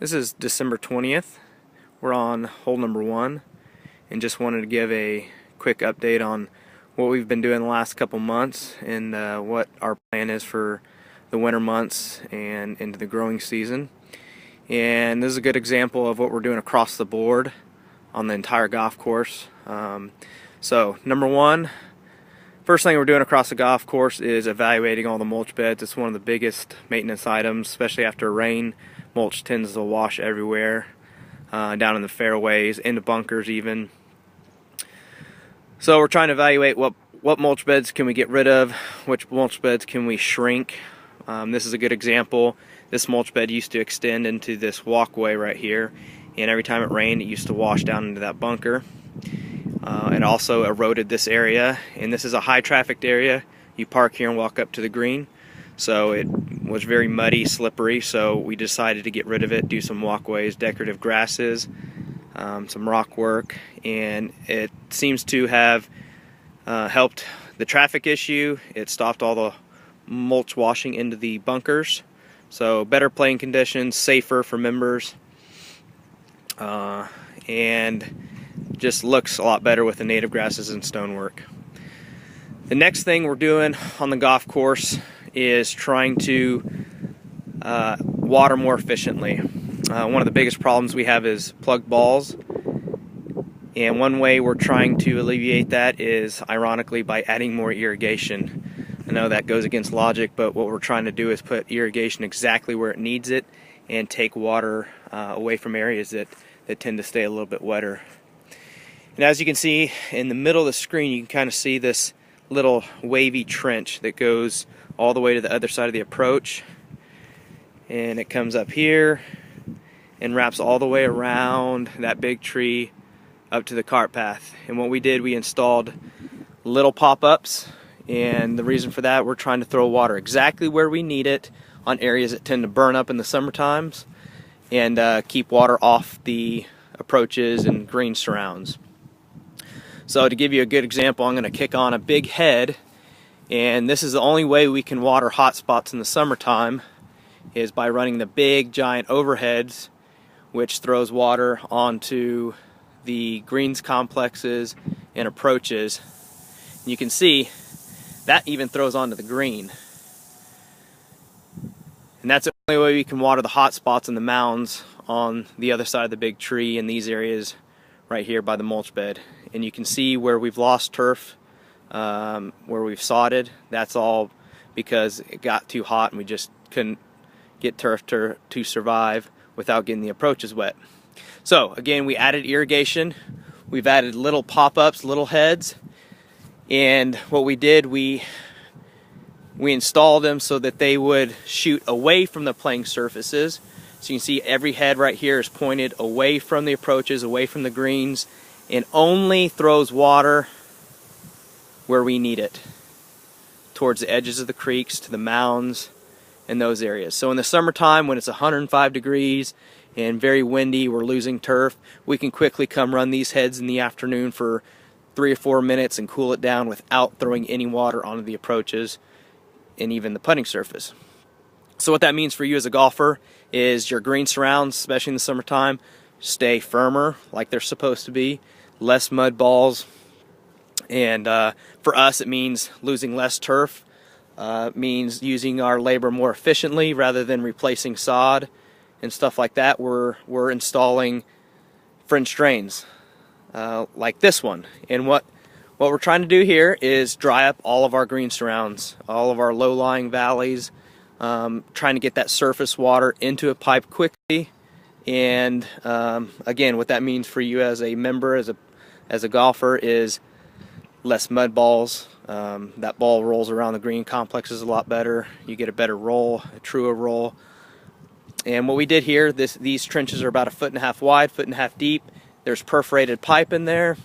This is December 20th. We're on hole number 1 and just wanted to give a quick update on what we've been doing the last couple months and what our plan is for the winter months and into the growing season. And this is a good example of what we're doing across the board on the entire golf course. So number 1, first thing we're doing across the golf course is evaluating all the mulch beds. It's one of the biggest maintenance items, especially after rain. Mulch tends to wash everywhere, down in the fairways, into bunkers even. So we're trying to evaluate what mulch beds can we get rid of, which mulch beds can we shrink. This is a good example. This mulch bed used to extend into this walkway right here, and every time it rained it used to wash down into that bunker. It also eroded this area, and this is a high trafficked area. You park here and walk up to the green. So it was very muddy, slippery, so we decided to get rid of it, do some walkways, decorative grasses, some rock work, and it seems to have helped the traffic issue. It stopped all the mulch washing into the bunkers, so better playing conditions, safer for members, and just looks a lot better with the native grasses and stonework. The next thing we're doing on the golf course is trying to water more efficiently. One of the biggest problems we have is plugged balls, and one way we're trying to alleviate that is ironically by adding more irrigation. I know that goes against logic, but what we're trying to do is put irrigation exactly where it needs it and take water away from areas that tend to stay a little bit wetter. And as you can see in the middle of the screen, you can kind of see this little wavy trench that goes all the way to the other side of the approach, and it comes up here and wraps all the way around that big tree up to the cart path. And what we did, we installed little pop-ups, and the reason for that, we're trying to throw water exactly where we need it on areas that tend to burn up in the summer times, and keep water off the approaches and green surrounds. So to give you a good example, I'm going to kick on a big head, and this is the only way we can water hot spots in the summertime is by running the big giant overheads, which throws water onto the greens complexes and approaches. And you can see that even throws onto the green. And that's the only way we can water the hot spots in the mounds on the other side of the big tree in these areas right here by the mulch bed. And you can see where we've lost turf, where we've sodded. That's all because it got too hot and we just couldn't get turf to survive without getting the approaches wet. So again, we added irrigation. We've added little pop-ups, little heads, and what we did, we installed them so that they would shoot away from the playing surfaces. So you can see every head right here is pointed away from the approaches, away from the greens, and only throws water where we need it, towards the edges of the creeks, to the mounds, and those areas. So in the summertime, when it's 105 degrees and very windy, we're losing turf, we can quickly come run these heads in the afternoon for 3 or 4 minutes and cool it down without throwing any water onto the approaches and even the putting surface. So what that means for you as a golfer is your green surrounds, especially in the summertime, stay firmer like they're supposed to be, less mud balls, and for us it means losing less turf, means using our labor more efficiently rather than replacing sod and stuff like that. We're installing fringe drains like this one, and what we're trying to do here is dry up all of our green surrounds, all of our low-lying valleys, trying to get that surface water into a pipe quickly. And again, what that means for you as a member, as a golfer, is less mud balls. That ball rolls around the green complexes a lot better. You get a better roll, a truer roll. And what we did here, these trenches are about 1.5 feet wide, 1.5 feet deep. There's perforated pipe in there,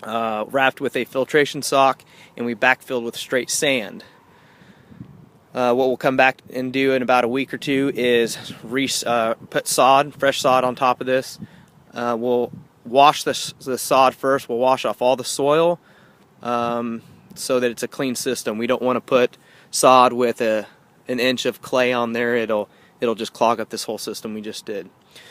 wrapped with a filtration sock, and we backfilled with straight sand. What we'll come back and do in about a week or two is put sod, fresh sod on top of this. We'll wash the sod first. We'll wash off all the soil so that it's a clean system. We don't want to put sod with an inch of clay on there. It'll it'll just clog up this whole system we just did.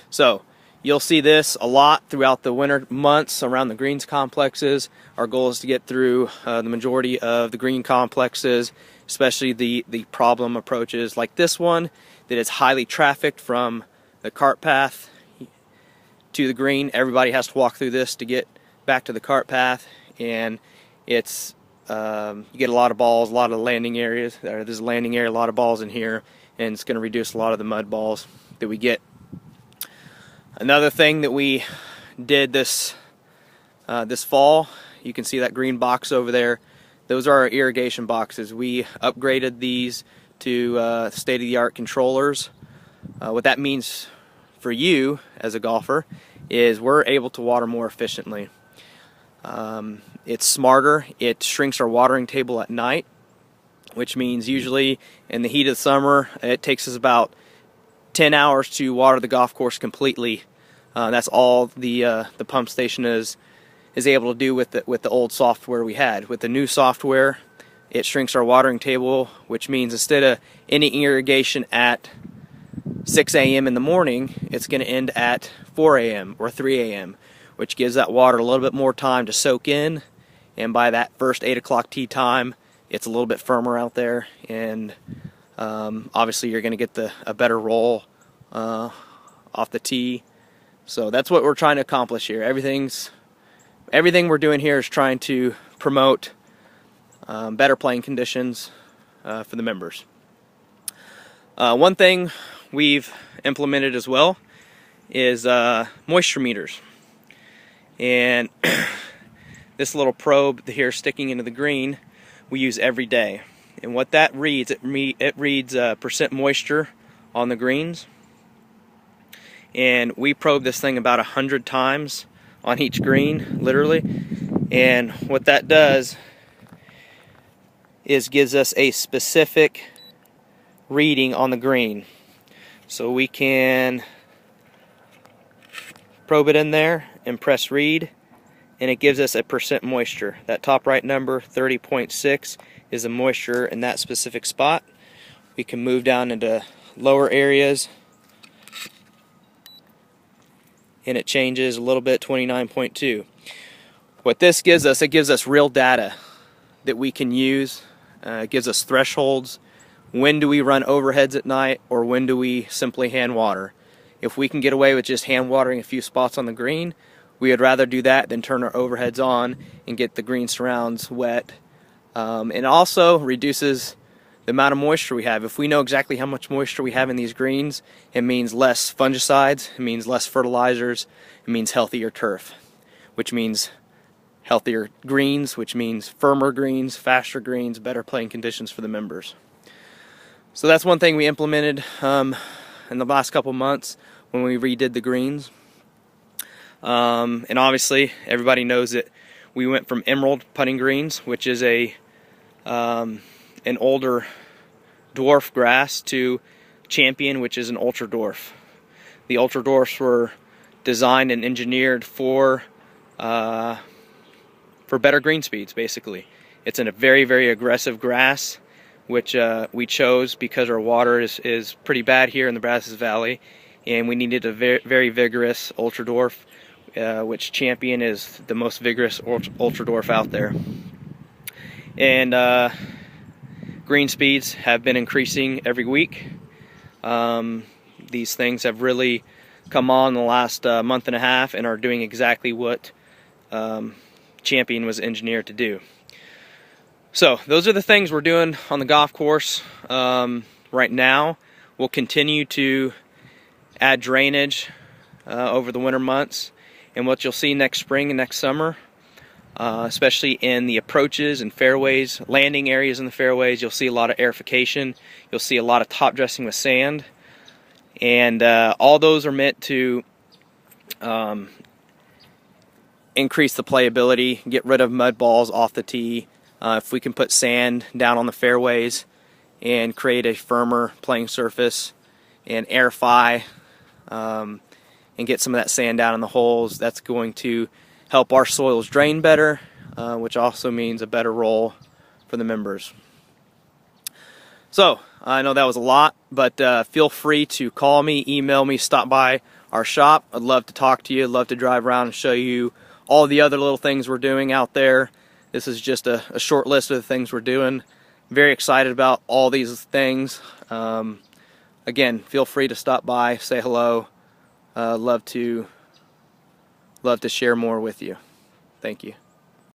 So you'll see this a lot throughout the winter months around the greens complexes. Our goal is to get through the majority of the green complexes, especially the problem approaches like this one that is highly trafficked from the cart path to the green. Everybody has to walk through this to get back to the cart path, and it's you get a lot of balls, a lot of landing areas. There's a landing area, a lot of balls in here, and it's going to reduce a lot of the mud balls that we get. Another thing that we did this fall, you can see that green box over there. Those are our irrigation boxes. We upgraded these to state-of-the-art controllers. What that means for you as a golfer is we're able to water more efficiently. It's smarter. It shrinks our watering table at night, which means usually in the heat of the summer it takes us about 10 hours to water the golf course completely. That's all the pump station is able to do with the old software we had. With the new software, it shrinks our watering table, which means instead of any irrigation at 6 a.m. in the morning, it's going to end at 4 a.m. or 3 a.m., which gives that water a little bit more time to soak in, and by that first 8 o'clock tee time, it's a little bit firmer out there, and obviously you're going to get a better roll off the tee. So that's what we're trying to accomplish here. Everything we're doing here is trying to promote better playing conditions for the members. One thing we've implemented as well is moisture meters. And this little probe here sticking into the green we use every day. And what that reads, it reads percent moisture on the greens. And we probe this thing about 100 times on each green, literally. And what that does is gives us a specific reading on the green. So we can probe it in there and press read, and it gives us a percent moisture. That top right number, 30.6, is the moisture in that specific spot. We can move down into lower areas, and it changes a little bit, 29.2. What this gives us, it gives us real data that we can use. It gives us thresholds. When do we run overheads at night, or when do we simply hand water? If we can get away with just hand watering a few spots on the green, we would rather do that than turn our overheads on and get the green surrounds wet. It also reduces the amount of moisture we have. If we know exactly how much moisture we have in these greens, it means less fungicides, it means less fertilizers, it means healthier turf, which means healthier greens, which means firmer greens, faster greens, better playing conditions for the members. So that's one thing we implemented in the last couple months when we redid the greens. And obviously everybody knows that we went from emerald putting greens, which is an older dwarf grass, to champion, which is an ultra dwarf. The ultra dwarfs were designed and engineered for better green speeds, basically. It's in a very, very aggressive grass, which we chose because our water is pretty bad here in the Brazos Valley, and we needed a very, very vigorous ultra dwarf, which champion is the most vigorous ultra dwarf out there. And green speeds have been increasing every week. These things have really come on in the last month and a half and are doing exactly what champion was engineered to do. So those are the things we're doing on the golf course right now. We'll continue to add drainage over the winter months, and what you'll see next spring and next summer, especially in the approaches and fairways, landing areas in the fairways, you'll see a lot of aerification. You'll see a lot of top dressing with sand, and all those are meant to increase the playability, get rid of mud balls off the tee. If we can put sand down on the fairways and create a firmer playing surface and airify and get some of that sand down in the holes, that's going to help our soils drain better, which also means a better roll for the members. So I know that was a lot, but feel free to call me, email me, stop by our shop. I'd love to talk to you. I'd love to drive around and show you all the other little things we're doing out there. This is just a short list of the things we're doing. Very excited about all these things. Again, feel free to stop by, say hello. Love to share more with you. Thank you.